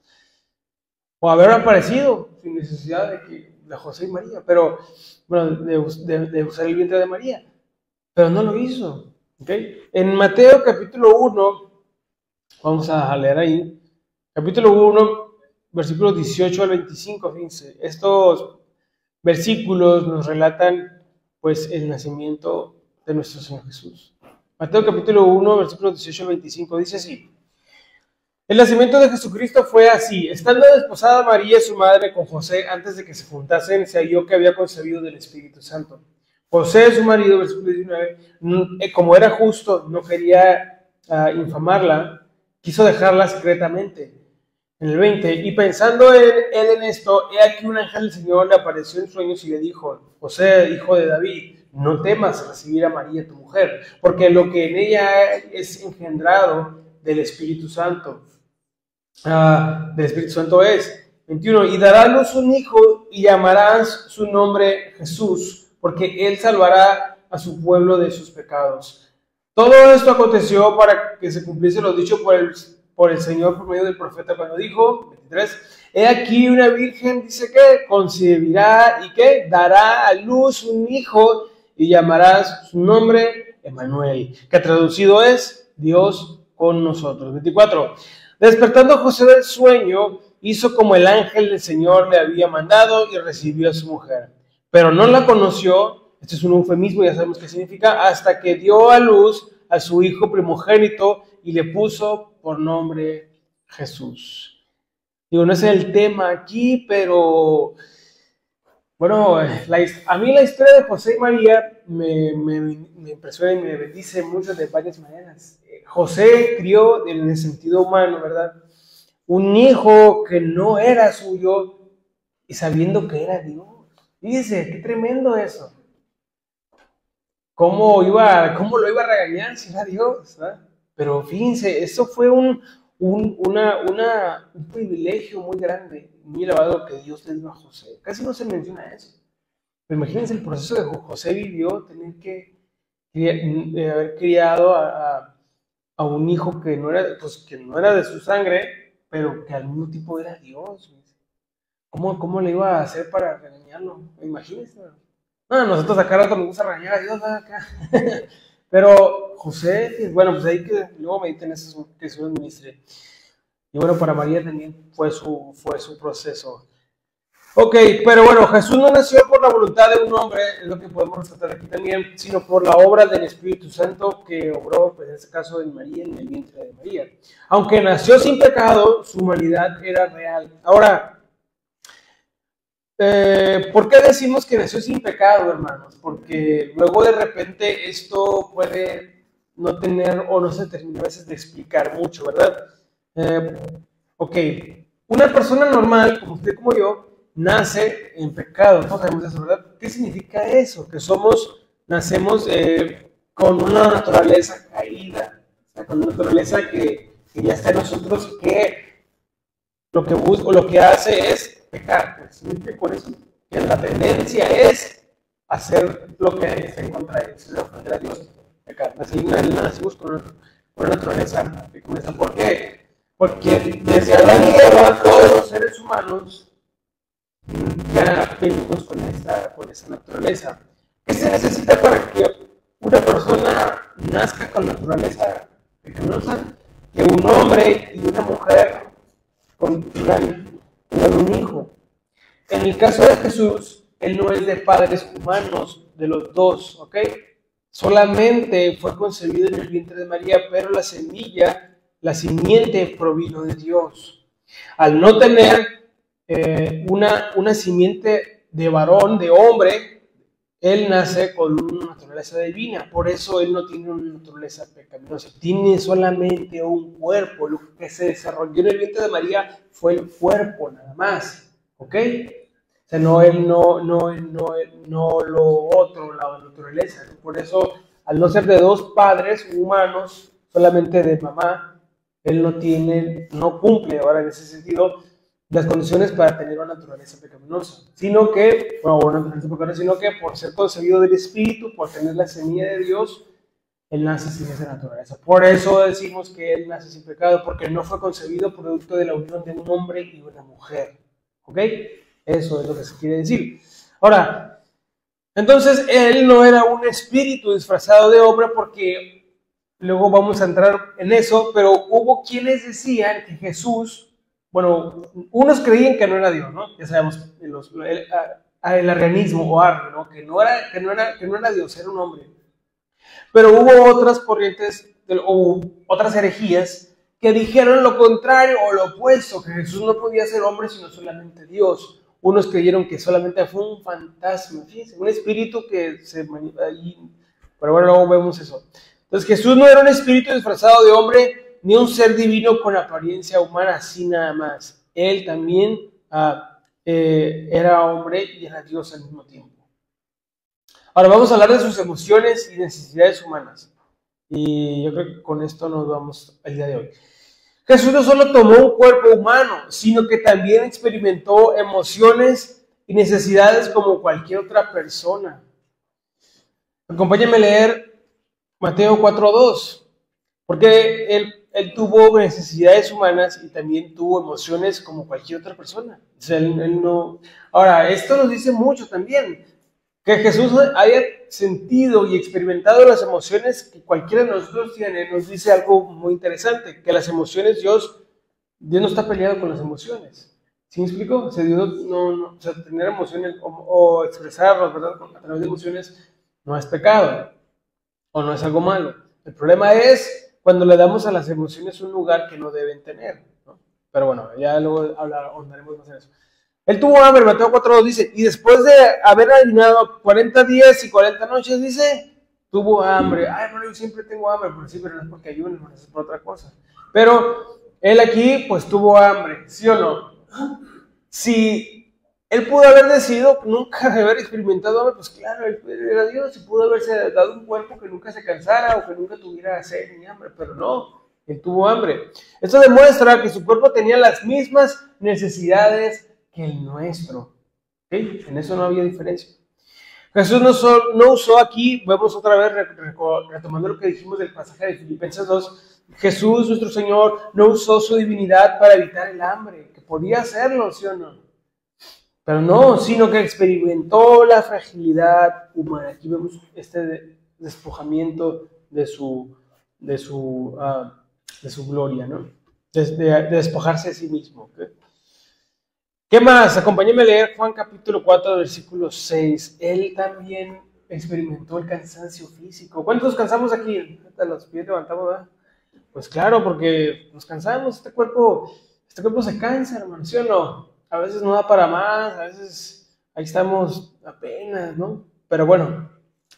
O haber aparecido sin necesidad de José y María, pero, bueno, de usar el vientre de María, pero no lo hizo. ¿Okay? En Mateo capítulo 1, vamos a leer ahí, capítulo 1, versículos 18 al 25, fíjense, estos versículos nos relatan pues el nacimiento de nuestro Señor Jesús. Mateo capítulo 1, versículos 18 al 25 dice así: el nacimiento de Jesucristo fue así. Estando desposada María, su madre, con José, antes de que se juntasen, se halló que había concebido del Espíritu Santo. José, su marido, versículo 19, como era justo, no quería infamarla, quiso dejarla secretamente. En el 20, y pensando él en esto, he aquí un ángel del Señor le apareció en sueños y le dijo: José, hijo de David, no temas recibir a María tu mujer, porque lo que en ella es engendrado del Espíritu Santo. Del Espíritu Santo es. 21, y dará a luz un hijo y llamarás su nombre Jesús, porque él salvará a su pueblo de sus pecados. Todo esto aconteció para que se cumpliese lo dicho por el Señor por medio del profeta cuando dijo, 23, he aquí una virgen, dice que concebirá y que dará a luz un hijo y llamarás su nombre Emmanuel, que traducido es Dios con nosotros. 24, despertando José del sueño, hizo como el ángel del Señor le había mandado y recibió a su mujer. Pero no la conoció, este es un eufemismo, ya sabemos qué significa, hasta que dio a luz a su hijo primogénito y le puso por nombre Jesús. Digo, no es el tema aquí, pero bueno, a mí la historia de José y María me impresiona y me bendice mucho de varias maneras. José crió en el sentido humano, ¿verdad? Un hijo que no era suyo y sabiendo que era Dios. Fíjense, qué tremendo eso. ¿Cómo lo iba a regañar si era Dios? ¿Verdad? Pero fíjense, eso fue un privilegio muy grande, muy elevado que Dios le dio a José. Casi no se menciona eso. Pero imagínense el proceso que José vivió, tener que haber criado a un hijo que no era de su sangre, pero que al mismo tiempo era Dios. ¿Cómo le iba a hacer para regañarlo? Imagínense. No, nosotros acá rato nos gusta regañar a Dios, acá. Pero José, bueno, pues ahí que luego mediten eso que se ministre. Y bueno, para María también fue su proceso. Ok, pero bueno, Jesús no nació por la voluntad de un hombre, es lo que podemos resaltar aquí también, sino por la obra del Espíritu Santo que obró, pues en este caso en María, en el vientre de María. Aunque nació sin pecado, su humanidad era real. Ahora, ¿por qué decimos que nació sin pecado, hermanos? Porque luego de repente esto puede no tener o no se termina a veces de explicar mucho, ¿verdad? Ok, una persona normal, como usted como yo, nace en pecado. Todos sabemos eso, ¿verdad? ¿Qué significa eso? Que nacemos con una naturaleza caída, o sea, con una naturaleza que ya está en nosotros, que lo que busca o lo que hace es pecar. Pues, significa con eso que la tendencia es hacer lo que está en contra de Dios, ofender a Dios, pecar. Nacimos con una naturaleza pecaminosa. ¿Por qué? Porque desde Adán y Eva, todos los seres humanos ya venimos con esa naturaleza. ¿Qué se necesita para que una persona nazca con naturaleza pecaminosa? Que un hombre y una mujer tengan un hijo. En el caso de Jesús, él no es de padres humanos, de los dos, ¿ok? Solamente fue concebido en el vientre de María, pero la simiente provino de Dios. Al no tener una simiente de varón, de hombre, él nace con una naturaleza divina. Por eso él no tiene una naturaleza pecaminosa. Tiene solamente un cuerpo. Lo que se desarrolló en el vientre de María fue el cuerpo nada más. ¿Ok? O sea, no lo otro, la naturaleza. Por eso, al no ser de dos padres humanos, solamente de mamá, él no cumple ahora en ese sentido las condiciones para tener una naturaleza pecaminosa, sino que por ser concebido del Espíritu, por tener la semilla de Dios, él nace sin esa naturaleza. Por eso decimos que él nace sin pecado, porque no fue concebido producto de la unión de un hombre y una mujer. ¿Ok? Eso es lo que se quiere decir. Ahora, entonces él no era un espíritu disfrazado de hombre, porque luego vamos a entrar en eso, pero hubo quienes decían que Jesús, bueno, unos creían que no era Dios, ¿no? Ya sabemos, el arrianismo o arre, ¿no? Que no era Dios, era un hombre. Pero hubo otras corrientes o otras herejías que dijeron lo contrario o lo opuesto, que Jesús no podía ser hombre sino solamente Dios. Unos creyeron que solamente fue un fantasma, fíjense, un espíritu que se ahí, pero bueno, luego vemos eso. Entonces Jesús no era un espíritu disfrazado de hombre, ni un ser divino con apariencia humana, así nada más. Él también era hombre y era Dios al mismo tiempo. Ahora vamos a hablar de sus emociones y necesidades humanas. Y yo creo que con esto nos vamos al día de hoy. Jesús no solo tomó un cuerpo humano, sino que también experimentó emociones y necesidades como cualquier otra persona. Acompáñenme a leer Mateo 4:2, porque él tuvo necesidades humanas y también tuvo emociones como cualquier otra persona. O sea, él no... Ahora, esto nos dice mucho también, que Jesús haya sentido y experimentado las emociones que cualquiera de nosotros tiene, nos dice algo muy interesante, que las emociones, Dios no está peleado con las emociones. ¿Sí me explico? O sea, o sea, tener emociones o expresarlas, ¿verdad?, a través de emociones no es pecado o no es algo malo. El problema es cuando le damos a las emociones un lugar que no deben tener, ¿no? Pero bueno, ya luego ahondaremos más en eso. Él tuvo hambre, Mateo 4:2 dice, y después de haber ayunado 40 días y 40 noches, dice, tuvo hambre. Ay, hermano, yo siempre tengo hambre, pero sí, pero no es porque ayuno, hermano, es por otra cosa. Pero él aquí, pues tuvo hambre, ¿sí o no? Si él pudo haber decidido nunca haber experimentado hambre, pues claro, él era Dios y pudo haberse dado un cuerpo que nunca se cansara o que nunca tuviera sed ni hambre, pero no, él tuvo hambre. Esto demuestra que su cuerpo tenía las mismas necesidades que el nuestro. ¿Okay? En eso no había diferencia. Jesús no usó aquí, vemos otra vez retomando lo que dijimos del pasaje de Filipenses 2, Jesús, nuestro Señor, no usó su divinidad para evitar el hambre, que podía hacerlo, ¿sí o no? Pero no, sino que experimentó la fragilidad humana. Aquí vemos este despojamiento de su gloria, ¿no? De despojarse de sí mismo. ¿Okay? ¿Qué más? Acompáñenme a leer Juan capítulo 4, versículo 6. Él también experimentó el cansancio físico. ¿Cuántos nos cansamos aquí? Hasta los pies levantamos, ¿verdad? Pues claro, porque nos cansamos. Este cuerpo se cansa, hermano, ¿sí o no? A veces no da para más, a veces ahí estamos apenas, ¿no? Pero bueno,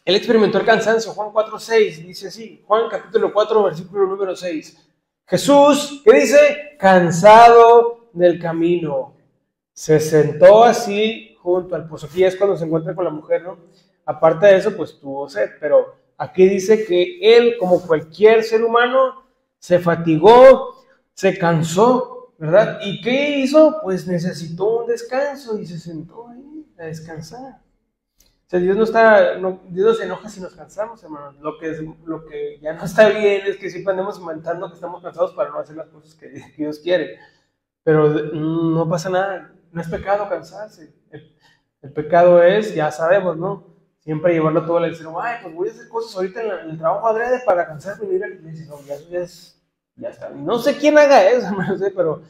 él experimentó el cansancio. Juan 4:6 dice así. Juan capítulo 4, versículo número 6. Jesús, ¿qué dice? Cansado del camino. Se sentó así junto al pozo. Aquí es cuando se encuentra con la mujer, ¿no? Aparte de eso, pues tuvo sed, pero aquí dice que él, como cualquier ser humano, se fatigó, se cansó, ¿verdad? ¿Y qué hizo? Pues necesitó un descanso y se sentó ahí a descansar. O sea, Dios no se enoja si nos cansamos, hermanos. Lo que ya no está bien es que siempre andemos inventando que estamos cansados para no hacer las cosas que Dios quiere. Pero no pasa nada, no es pecado cansarse. El pecado es, ya sabemos, ¿no? Siempre llevarlo todo al extremo. Ay, pues voy a hacer cosas ahorita en el trabajo adrede para cansarme y ir a la iglesia. No, ya eso ya está. No sé quién haga eso, no sé, pero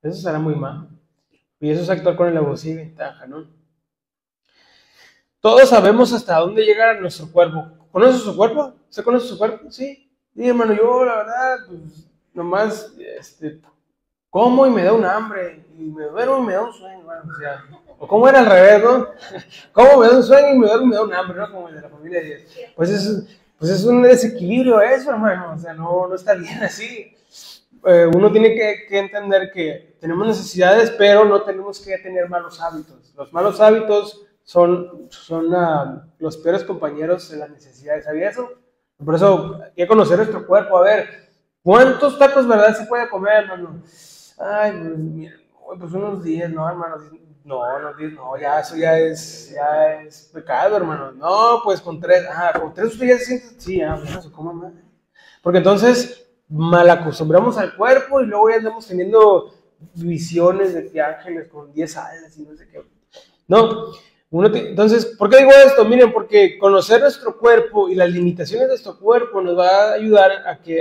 eso será muy mal. Y eso es actuar con alevosía y ventaja, ¿no? Todos sabemos hasta dónde llega nuestro cuerpo. ¿Conoce su cuerpo? ¿Se conoce su cuerpo? Sí. Sí, hermano, yo la verdad, pues nomás, como y me da un hambre, y me duermo y me da un sueño, bueno, o sea, o como era al revés, ¿no? Como me da un sueño y me duermo y me da un hambre, ¿no? Como el de la familia de Dios. Pues es un desequilibrio eso, hermano, o sea, no está bien así. Uno tiene que entender que tenemos necesidades, pero no tenemos que tener malos hábitos. Los malos hábitos son los peores compañeros de las necesidades, ¿sabía eso? Por eso hay que conocer nuestro cuerpo, a ver, ¿cuántos tacos, verdad, se puede comer, hermano? Ay, pues, mira, pues unos 10, no, hermano. No, no, 10, no, ya eso ya es pecado, hermano. No, pues con 3, con 3 usted ya se siente, sí, bueno, se coma más. Porque entonces mal acostumbramos al cuerpo y luego ya andamos teniendo visiones de que ángeles con 10 alas y no sé qué. No, entonces, ¿por qué digo esto? Miren, porque conocer nuestro cuerpo y las limitaciones de nuestro cuerpo nos va a ayudar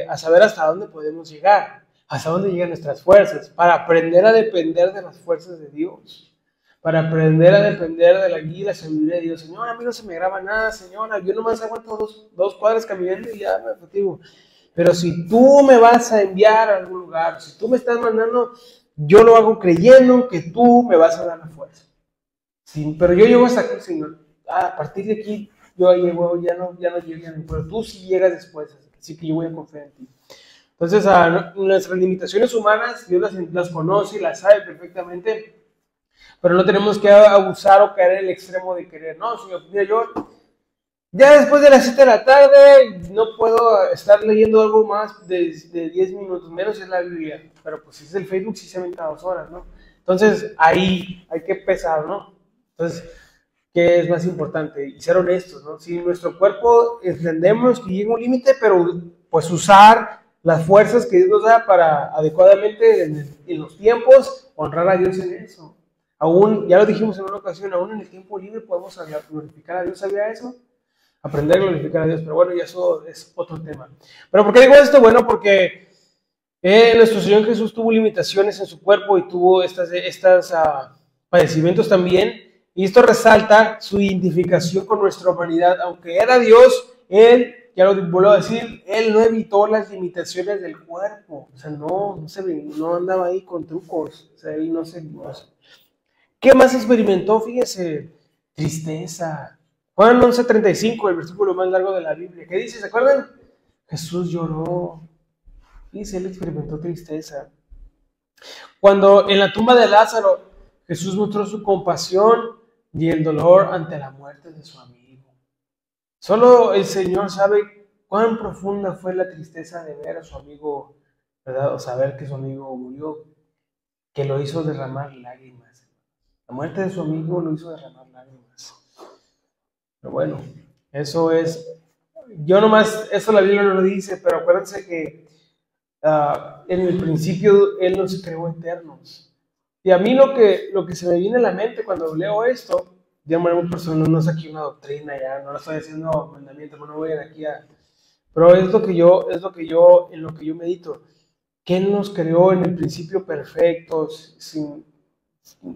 a saber hasta dónde podemos llegar, hasta dónde llegan nuestras fuerzas, para aprender a depender de las fuerzas de Dios, para aprender a depender de la guía y la sabiduría de Dios. Señora, a mí no se me graba nada, señora, yo nomás aguanto dos cuadras caminando y ya me fatigo. Pero si tú me vas a enviar a algún lugar, si tú me estás mandando, yo lo hago creyendo que tú me vas a dar la fuerza. Sí, pero yo llego hasta aquí, Señor. A partir de aquí, yo llego, ya no llegué a mí, pero tú sí llegas después, así que yo voy a confiar en ti. Entonces, nuestras limitaciones humanas, Dios las conoce y las sabe perfectamente, pero no tenemos que abusar o caer en el extremo de querer. No, Señor, mira, yo ya después de las 7 de la tarde no puedo estar leyendo algo más de 10 minutos, menos es la Biblia, pero pues si es el Facebook sí se avienta 2 horas, ¿no? Entonces, ahí hay que pesar, ¿no? Entonces, ¿qué es más importante? Y ser honestos, ¿no? Si nuestro cuerpo entendemos que llega un límite, pero pues usar las fuerzas que Dios nos da para adecuadamente en los tiempos, honrar a Dios en eso. Aún, ya lo dijimos en una ocasión, aún en el tiempo libre podemos glorificar a Dios. ¿Sabía eso? Aprender a glorificar a Dios, pero bueno, ya eso es otro tema. Pero ¿por qué digo esto? Bueno, porque nuestro Señor Jesús tuvo limitaciones en su cuerpo y tuvo estos padecimientos también. Y esto resalta su identificación con nuestra humanidad. Aunque era Dios, Él, ya lo vuelvo a decir, Él no evitó las limitaciones del cuerpo. O sea, no andaba ahí con trucos. O sea, Él no se... ¿Qué más experimentó? Fíjese, tristeza. Juan 11:35, el versículo más largo de la Biblia. ¿Qué dice? ¿Se acuerdan? Jesús lloró. Dice, Él experimentó tristeza. Cuando en la tumba de Lázaro, Jesús mostró su compasión y el dolor ante la muerte de su amigo. Solo el Señor sabe cuán profunda fue la tristeza de ver a su amigo, ¿verdad? O saber que su amigo murió, que lo hizo derramar lágrimas. La muerte de su amigo lo hizo derramar lágrimas. Pero bueno, eso es, yo nomás, eso la Biblia no lo dice, pero acuérdense que en el principio Él nos creó eternos. Y a mí lo que se me viene a la mente cuando leo esto, de manera muy personal, no es aquí una doctrina, ya no lo estoy haciendo mandamiento, no voy a aquí a... Pero es lo que yo, en lo que yo medito, que Él nos creó en el principio perfectos,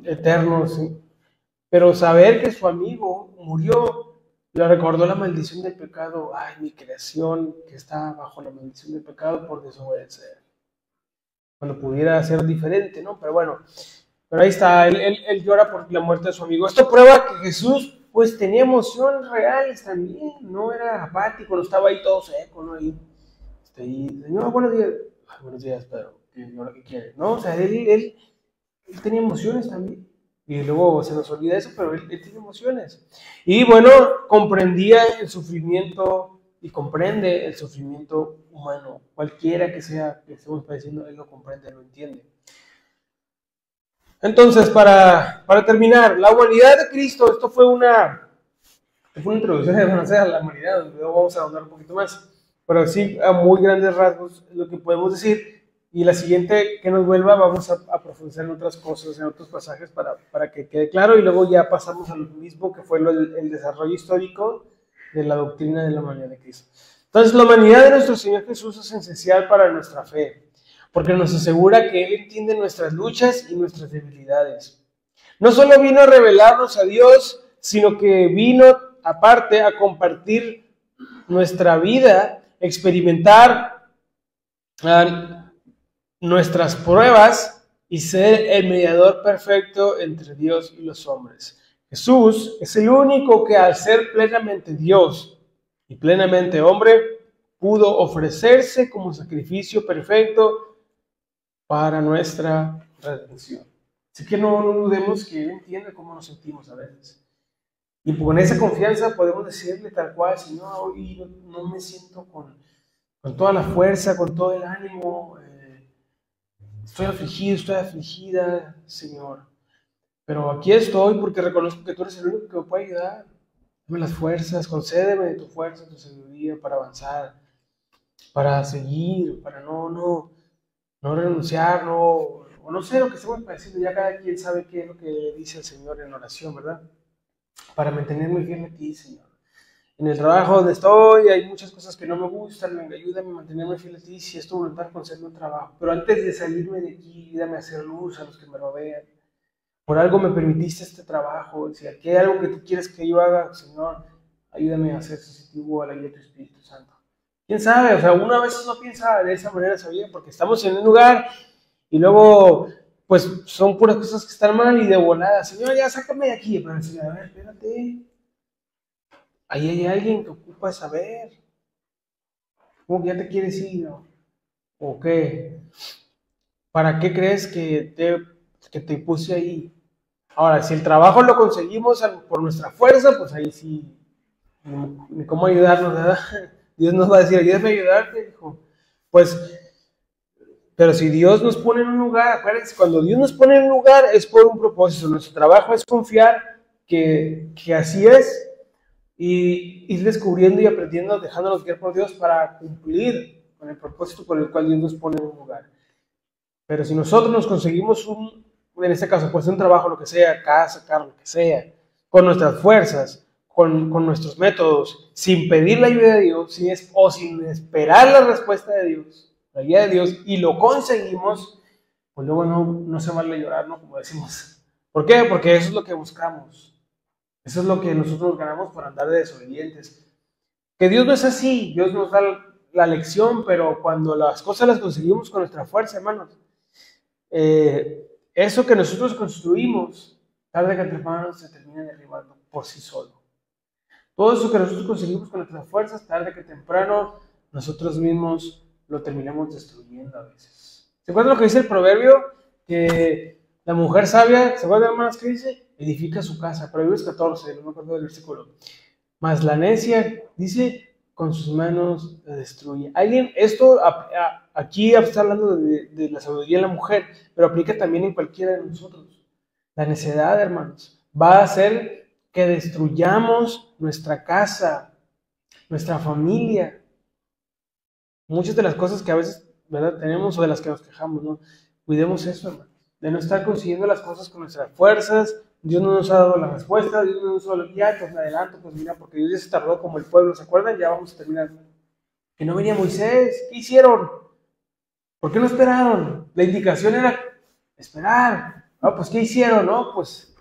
eternos, pero saber que su amigo murió, le recordó la maldición del pecado. Ay, mi creación que está bajo la maldición del pecado por desobedecer. Cuando pudiera ser diferente, ¿no? Pero bueno, pero ahí está, él llora por la muerte de su amigo. Esto prueba que Jesús, pues, tenía emociones reales también, no era apático, no estaba ahí todo seco, ¿no? Y, Señor, buenos días. Ay, buenos días, pero ¿qué quiere? No, o sea, él tenía emociones también. Y luego se nos olvida eso, pero él tiene emociones. Y bueno, comprendía el sufrimiento y comprende el sufrimiento humano. Cualquiera que sea que estemos padeciendo, él lo comprende, lo entiende. Entonces, para terminar, la humanidad de Cristo, esto fue una introducción a la humanidad, luego vamos a ahondar un poquito más, pero sí, a muy grandes rasgos es lo que podemos decir. Y la siguiente que nos vuelva, vamos a profundizar en otras cosas, en otros pasajes, para que quede claro, y luego ya pasamos a lo mismo que fue el desarrollo histórico de la doctrina de la humanidad de Cristo. Entonces, la humanidad de nuestro Señor Jesús es esencial para nuestra fe, porque nos asegura que Él entiende nuestras luchas y nuestras debilidades. No solo vino a revelarnos a Dios, sino que vino, aparte, a compartir nuestra vida, experimentar nuestras pruebas y ser el mediador perfecto entre Dios y los hombres. Jesús es el único que, al ser plenamente Dios y plenamente hombre, pudo ofrecerse como sacrificio perfecto para nuestra redención. Así que no dudemos que Él entiende cómo nos sentimos a veces. Y con esa confianza podemos decirle tal cual, Señor, hoy no me siento con toda la fuerza, con todo el ánimo. Estoy afligido, estoy afligida, Señor. Pero aquí estoy porque reconozco que tú eres el único que me puede ayudar. Dame las fuerzas, concédeme de tu fuerza, tu sabiduría para avanzar, para seguir, para no renunciar, o no sé lo que estamos padeciendo. Ya cada quien sabe qué es lo que dice el Señor en oración, ¿verdad? Para mantenerme firme a ti, Señor. En el trabajo donde estoy hay muchas cosas que no me gustan, ayúdame a mantenerme fiel a ti, si es tu voluntad, concédeme un trabajo. Pero antes de salirme de aquí, ayúdame a hacer luz a los que me rodean. Por algo me permitiste este trabajo. Si aquí hay algo que tú quieres que yo haga, Señor, ayúdame a ser sensitivo a la guía de tu Espíritu Santo. ¿Quién sabe? O sea, uno a veces no piensa de esa manera, ¿sabía? Porque estamos en un lugar y luego, pues, son puras cosas que están mal y de volada. Señor, ya sácame de aquí. Pero, Señor, a ver, espérate. Ahí hay alguien que ocupa saber. ¿Cómo que ya te quieres ir? ¿O qué? ¿Para qué crees que te puse ahí? Ahora, si el trabajo lo conseguimos por nuestra fuerza, pues ahí sí, ni cómo ayudarnos, ¿verdad? Dios nos va a decir, ayúdame a ayudarte, hijo. Pues, pero si Dios nos pone en un lugar, acuérdense, cuando Dios nos pone en un lugar es por un propósito. Nuestro trabajo es confiar que así es, y ir descubriendo y aprendiendo, dejándonos guiar por Dios para cumplir con el propósito por el cual Dios nos pone en un lugar. Pero si nosotros nos conseguimos en este caso, pues un trabajo, lo que sea, casa, carro, lo que sea, con nuestras fuerzas, con nuestros métodos, sin pedir la ayuda de Dios, sin esperar la respuesta de Dios, la guía de Dios, y lo conseguimos, pues luego no se vale llorar, ¿no? Como decimos. ¿Por qué? Porque eso es lo que buscamos. Eso es lo que nosotros ganamos por andar de desobedientes. Que Dios no es así, Dios nos da la lección, pero cuando las cosas las conseguimos con nuestra fuerza, hermanos, eso que nosotros construimos, tarde que temprano se termina derribando por sí solo. Todo eso que nosotros conseguimos con nuestras fuerzas, tarde que temprano, nosotros mismos lo terminamos destruyendo a veces. ¿Se acuerdan lo que dice el proverbio? Que la mujer sabia, ¿se acuerdan, hermanos, qué dice? Edifica su casa. Proverbios 14, no me acuerdo del versículo. Mas la necia, dice, con sus manos la destruye. Aquí está hablando de la sabiduría de la mujer, pero aplica también en cualquiera de nosotros. La necedad, hermanos, va a hacer que destruyamos nuestra casa, nuestra familia. Muchas de las cosas que a veces, ¿verdad?, tenemos o de las que nos quejamos, ¿no? Cuidemos eso, hermanos, de no estar consiguiendo las cosas con nuestras fuerzas. Dios no nos ha dado la respuesta, Dios no nos ha dado, ya, pues me adelanto, pues mira, porque Dios ya se tardó como el pueblo, ¿se acuerdan? Ya vamos a terminar. Que no venía Moisés, ¿qué hicieron? ¿Por qué no esperaron? La indicación era esperar. No, pues ¿qué hicieron? No, pues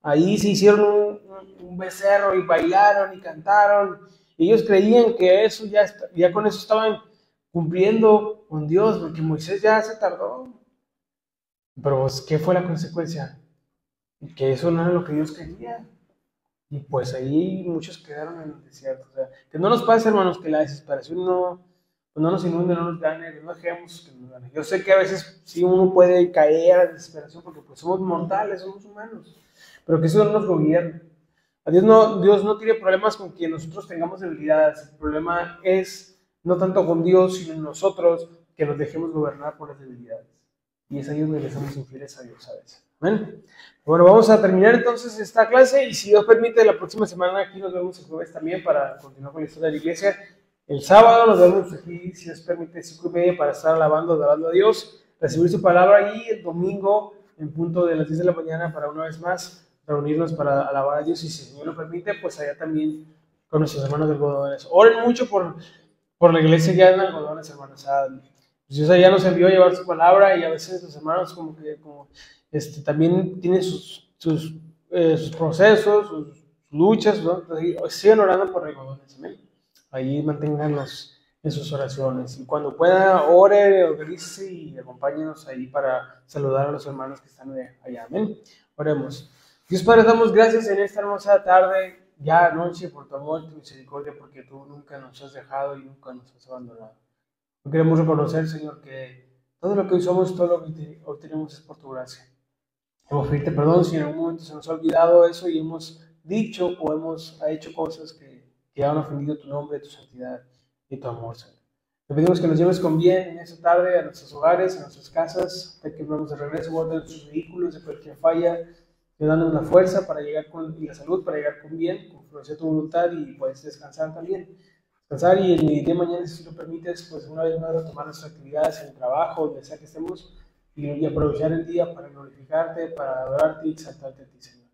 ahí se hicieron un becerro y bailaron y cantaron. Y ellos creían que eso ya con eso estaban cumpliendo con Dios, porque Moisés ya se tardó. Pero pues, ¿qué fue la consecuencia? Que eso no era lo que Dios quería. Y pues ahí muchos quedaron en el desierto. O sea, que no nos pase, hermanos, que la desesperación pues no nos inunde, no nos gane, no dejemos que nos gane. Yo sé que a veces sí uno puede caer a desesperación porque pues somos mortales, somos humanos, pero que eso no nos gobierne. Dios no tiene problemas con que nosotros tengamos debilidades. El problema es no tanto con Dios, sino en nosotros que nos dejemos gobernar por las debilidades. Y es ahí donde le somos infieles a Dios a veces. ¿Amén? Bueno, vamos a terminar entonces esta clase y si Dios permite, la próxima semana aquí nos vemos el jueves también para continuar con la historia de la iglesia. El sábado nos vemos aquí, si Dios permite, 5:30 para estar alabando, adorando a Dios, recibir su palabra y el domingo en punto de las 10 de la mañana para una vez más reunirnos para alabar a Dios y si el Señor lo permite, pues allá también con nuestros hermanos de algodones. Oren mucho por la iglesia ya en algodones, hermanos. Dios allá nos envió a llevar su palabra y a veces los hermanos también tienen sus procesos, sus luchas, ¿no? Entonces, sigan orando por algodones, ¿amén? Ahí manténganlos en sus oraciones y cuando pueda, ore, organice y acompáñenos ahí para saludar a los hermanos que están allá, ¿amén? Oremos. Dios Padre, damos gracias en esta hermosa tarde, ya noche, por tu amor y tu misericordia, porque tú nunca nos has dejado y nunca nos has abandonado. Queremos reconocer, Señor, que todo lo que hoy somos, todo lo que hoy tenemos es por tu gracia. Queremos pedirte perdón si en algún momento se nos ha olvidado eso y hemos dicho o hemos hecho cosas que han ofendido tu nombre, tu santidad y tu amor, Señor. Te pedimos que nos lleves con bien en esta tarde a nuestros hogares, a nuestras casas, de que vamos de regreso, guarda nuestros vehículos de cualquier falla, dándonos la fuerza para llegar y la salud para llegar con bien, con tu voluntad y puedes descansar también. Descansar y el día de mañana, si lo permites, pues una vez más retomar nuestras actividades en el trabajo, donde sea que estemos, y aprovechar el día para glorificarte, para adorarte y exaltarte a ti, Señor.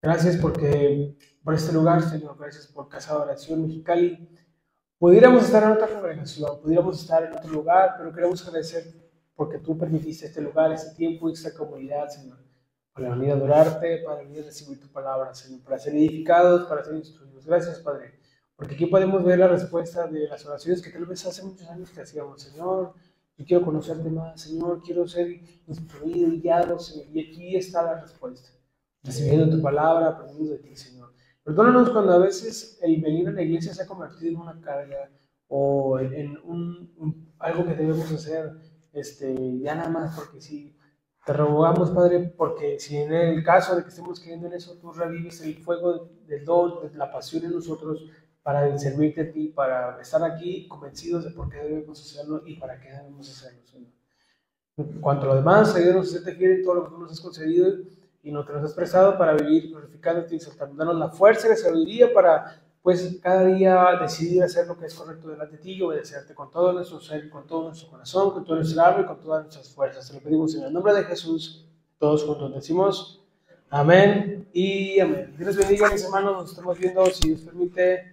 Gracias por este lugar, Señor. Gracias por Casa de Oración Mexicali. Pudiéramos estar en otra congregación, pudiéramos estar en otro lugar, pero queremos agradecer porque tú permitiste este lugar, este tiempo y esta comunidad, Señor, para venir a adorarte, para venir a recibir tu palabra, Señor, para ser edificados, para ser instruidos. Gracias, Padre, porque aquí podemos ver la respuesta de las oraciones que tal vez hace muchos años que hacíamos. Señor, yo quiero conocerte más, Señor, quiero ser instruido y guiado, Señor, y aquí está la respuesta, recibiendo tu palabra, aprendiendo de ti, Señor. Perdónanos cuando a veces el venir a la iglesia se ha convertido en una carga o en algo que debemos hacer ya nada más porque sí. Te rogamos, Padre, porque si en el caso de que estemos creyendo en eso, tú revives el fuego del don, de la pasión en nosotros para servirte a ti, para estar aquí convencidos de por qué debemos hacerlo y para qué debemos hacerlo, Señor. En cuanto a lo demás, ayúdanos a serte fiel en todo lo que tú nos has concedido y no te nos has prestado para vivir glorificándote y exaltando. Danos la fuerza y la sabiduría para, pues, cada día decidir hacer lo que es correcto delante de ti y obedecerte con todo nuestro ser, con todo nuestro corazón, con todo nuestro alma y con todas nuestras fuerzas. Te lo pedimos en el nombre de Jesús. Todos juntos decimos amén y amén. Dios bendiga, mis hermanos. Nos estamos viendo, si Dios permite,